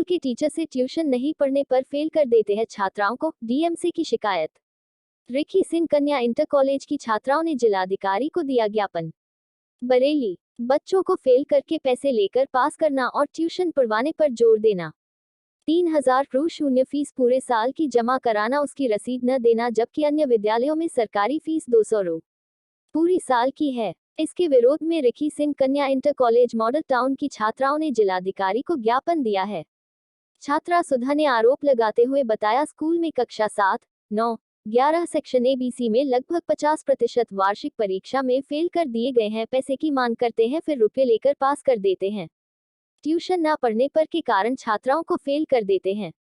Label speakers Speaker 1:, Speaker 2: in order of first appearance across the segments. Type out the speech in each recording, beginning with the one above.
Speaker 1: के टीचर से ट्यूशन नहीं पढ़ने पर फेल कर देते हैं छात्राओं को, डीएमसी की शिकायत। रिकी सिंह कन्या इंटर कॉलेज की छात्राओं ने जिलाधिकारी को दिया ज्ञापन। बरेली, बच्चों को फेल करके पैसे लेकर पास करना और ट्यूशन पढ़वाने पर जोर देना। 3000 रु शून्य फीस पूरे साल की जमा कराना, उसकी रसीद न देना, जबकि अन्य विद्यालयों में सरकारी फीस 200 रु पूरी साल की है। इसके विरोध में रिकी सिंह कन्या इंटर कॉलेज मॉडल टाउन की छात्राओं ने जिलाधिकारी को ज्ञापन दिया है। छात्रा सुधा ने आरोप लगाते हुए बताया, स्कूल में कक्षा 7, 9, 11 सेक्शन ABC में लगभग 50% वार्षिक परीक्षा में फेल कर दिए गए हैं। पैसे की मांग करते हैं, फिर रुपए लेकर पास कर देते हैं। ट्यूशन ना पढ़ने पर के कारण छात्राओं को फेल कर देते हैं।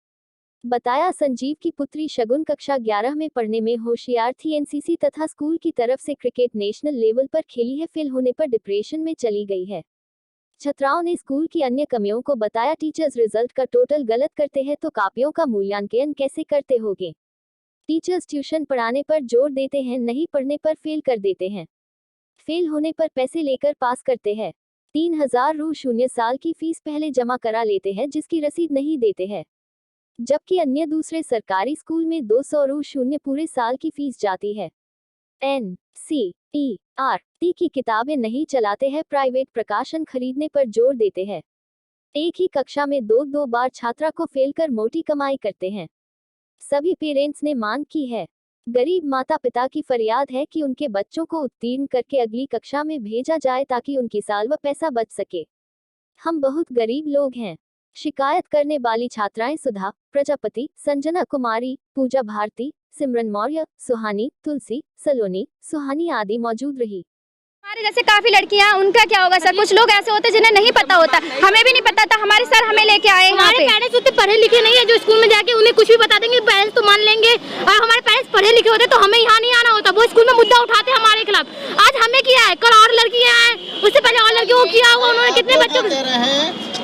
Speaker 1: बताया, संजीव की पुत्री शगुन कक्षा 11 में पढ़ने में होशियार थी। एनसीसी तथा स्कूल की तरफ से क्रिकेट नेशनल लेवल पर खेली है, फेल होने पर डिप्रेशन में चली गई है। छात्राओं ने स्कूल की अन्य कमियों को बताया, टीचर्स रिजल्ट का टोटल गलत करते हैं तो कापियों का मूल्यांकन कैसे करते होंगे। टीचर्स ट्यूशन पढ़ाने पर जोर देते हैं, नहीं पढ़ने पर फेल कर देते हैं। फेल होने पर पैसे लेकर पास करते हैं। 3000 रु शून्य साल की फीस पहले जमा करा लेते हैं, जिसकी रसीद नहीं देते हैं, जबकि अन्य दूसरे सरकारी स्कूल में 200 रु शून्य पूरे साल की फीस जाती है। NCERT की किताबें नहीं चलाते हैं, प्राइवेट प्रकाशन खरीदने पर जोर देते हैं। एक ही कक्षा में दो बार छात्रा को फेल कर मोटी कमाई करते हैं। सभी पेरेंट्स ने मांग की है। गरीब माता पिता की फरियाद है कि उनके बच्चों को उत्तीर्ण करके अगली कक्षा में भेजा जाए ताकि उनकी साल व पैसा बच सके। हम बहुत गरीब लोग हैं। शिकायत करने वाली छात्राएं सुधा प्रजापति, संजना कुमारी, पूजा भारती, सिमरन मौर्य, सुहानी, तुलसी, सलोनी, सुहानी आदि मौजूद रही।
Speaker 2: हमारे जैसे काफी लड़कियां, उनका क्या होगा सर? कुछ लोग ऐसे होते हैं जिन्हें नहीं पता होता, हमें भी नहीं पता था। हमारे सर हमें लेके आए।
Speaker 3: हमारे पेरेंट्स उतने पढ़े लिखे नहीं है जो स्कूल में जाके उन्हें कुछ भी बता देंगे, पेरेंट्स तो मान लेंगे। और हमारे पेरेंट्स पढ़े लिखे होते तो हमें यहाँ नहीं आना होता। वो स्कूल में मुद्दा उठाते हमारे खिलाफ। आज हमें किया है, कल और लड़कियां हैं, उससे पहले और लड़कियों को किया हुआ। उन्होंने कितने बच्चों को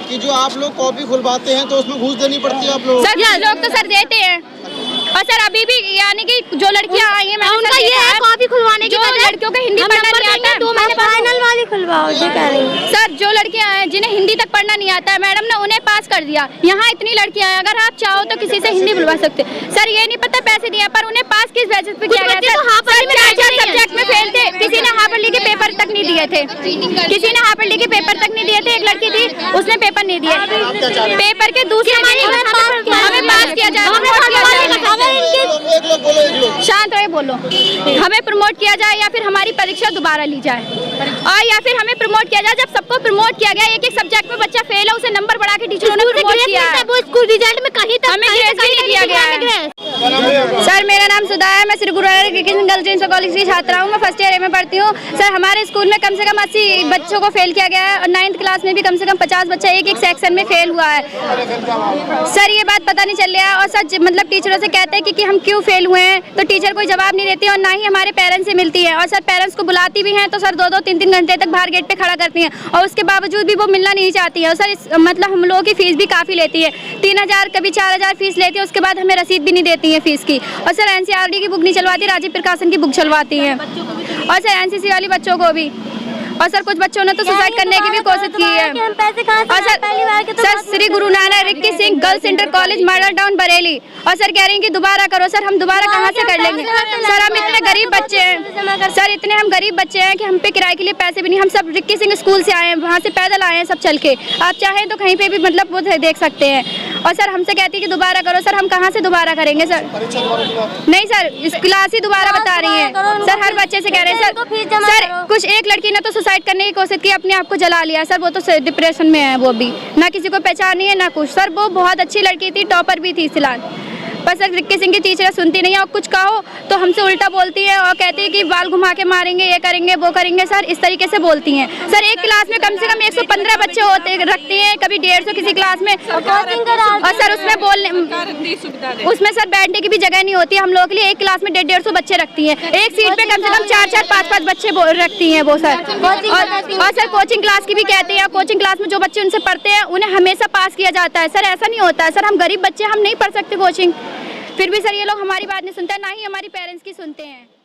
Speaker 4: कि जो आप लोग कॉपी खुलवाते हैं तो उसमें घूस देनी पड़ती है आप लोग?
Speaker 2: सर लोग तो सर देते हैं। और सर अभी भी यानी कि जो लड़कियां आई हैं,
Speaker 3: उनका ये है कॉपी खुलवाने की वजह
Speaker 2: लड़कियों को हिंदी पढ़ना नहीं आता है।
Speaker 3: 2 महीने फाइनल वाली खुलवाओ जी कह रही हैं।
Speaker 2: सर जो लड़कियां हैं जिन्हें हिंदी तक पढ़ना नहीं आता है, मैडम ने उन्हें पास कर दिया। यहाँ इतनी लड़कियां हैं, अगर आप चाहो तो किसी से हिंदी बुलवा सकते। सर ये नहीं पता पैसे दिए पर उन्हें पास किस बेसिस पे किया गया? सब्जेक्ट में फेल थे, किसी ने हाफिजली के पेपर तक नहीं दिए थे। किसी ने हाफिजली के पेपर तक नहीं दिए थे। एक लड़की थी, उसने पेपर नहीं दिए। पेपर के दूसरे हमें पास किया जाए, शांत रहे, बोलो। हमें प्रमोट किया जाए या फिर हमारी परीक्षा दोबारा ली जाए, और या फिर हमें प्रमोट किया जाए। जब सबको प्रमोट किया गया, एक सब्जेक्ट में बच्चा फेल है, उसे नंबर बढ़ा के टीचरों ने प्रमोट किया है।
Speaker 3: वो स्कूल रिजल्ट में कहीं तक
Speaker 2: हमें ग्रेस भी नहीं दिया गया है। सर मेरा नाम सुधा है, मैं Shri Guru Nanak girls inter college की छात्रा हूँ। मैं फर्स्ट ईयर में पढ़ती हूँ। सर हमारे स्कूल में कम से कम 80 बच्चों को फेल किया गया है, और 9th क्लास में भी कम से कम 50 बच्चा एक सेक्शन में फेल हुआ है। सर ये बात पता नहीं चल रहा है, और सर मतलब टीचरों से कहते हैं कि हम क्यों फेल हुए हैं, तो टीचर कोई जवाब नहीं देती और ना ही हमारे पेरेंट्स से मिलती है। और सर पेरेंट्स को बुलाती भी हैं तो सर 2-2, 3-3 घंटे तक बाहर गेट पे खड़ा करती हैं, और उसके बावजूद भी वो मिलना नहीं चाहती है। और सर मतलब हम लोगों की फीस भी काफ़ी लेती है, 3000 कभी 4000 फीस लेती है, उसके बाद हमें रसीद भी नहीं देती है फीस की। और सर NCERT की बुक नहीं चलवाती, राजीव प्रकाशन की बुक चलवाती हैं, और सर NCC वाली बच्चों को भी। और सर कुछ बच्चों ने तो सुसाइड करने की भी कोशिश की है। और sir Shri Guru Nanak Rikki Singh girls inter college model town Bareilly, और सर कह रही हैं कि दोबारा करो। सर हम दोबारा कहाँ से कर लेंगे? सर हम इतने गरीब बच्चे हैं, सर इतने हम गरीब बच्चे हैं कि हम पे किराए के लिए पैसे भी नहीं। हम सब रिक्की सिंह स्कूल से आए हैं, वहाँ से पैदल आए हैं सब चल के। आप चाहें तो कहीं पे भी मतलब वो देख सकते हैं। और सर हमसे कहती है कि दोबारा करो। सर हम कहाँ से दोबारा करेंगे? सर नहीं सर, इस क्लास ही दोबारा बता रही है। सर हर बच्चे से कह रहे हैं। सर कुछ एक लड़की ने तो सुसाइड करने की कोशिश की, अपने आप को जला लिया। सर वो तो डिप्रेशन में है, वो भी ना किसी को पहचान नहीं है ना कुछ। सर वो बहुत अच्छी लड़की थी, टॉपर भी थी फिलहाल, पर सर रिक्की सिंह की टीचर सुनती नहीं है। और कुछ कहो तो हमसे उल्टा बोलती है और कहती है कि बाल घुमा के मारेंगे, ये करेंगे वो करेंगे। सर इस तरीके से बोलती हैं। सर एक क्लास में कम से कम 115 बच्चे होते रखती हैं, कभी 150 किसी क्लास में। और सर उसमें सर बैठने की भी जगह नहीं होती है हम लोगों के लिए। एक क्लास में 150 बच्चे रखती हैं, एक सीट पे कम से कम 4-4, 5-5 बच्चे रखती हैं वो सर। और सर कोचिंग क्लास की भी कहते हैं, कोचिंग क्लास में जो बच्चे उनसे पढ़ते हैं उन्हें हमेशा पास किया जाता है। सर ऐसा नहीं होता है। सर हम गरीब बच्चे, हम नहीं पढ़ सकते कोचिंग, फिर भी सर ये लोग हमारी बात नहीं सुनते, ना ही हमारी पेरेंट्स की सुनते हैं।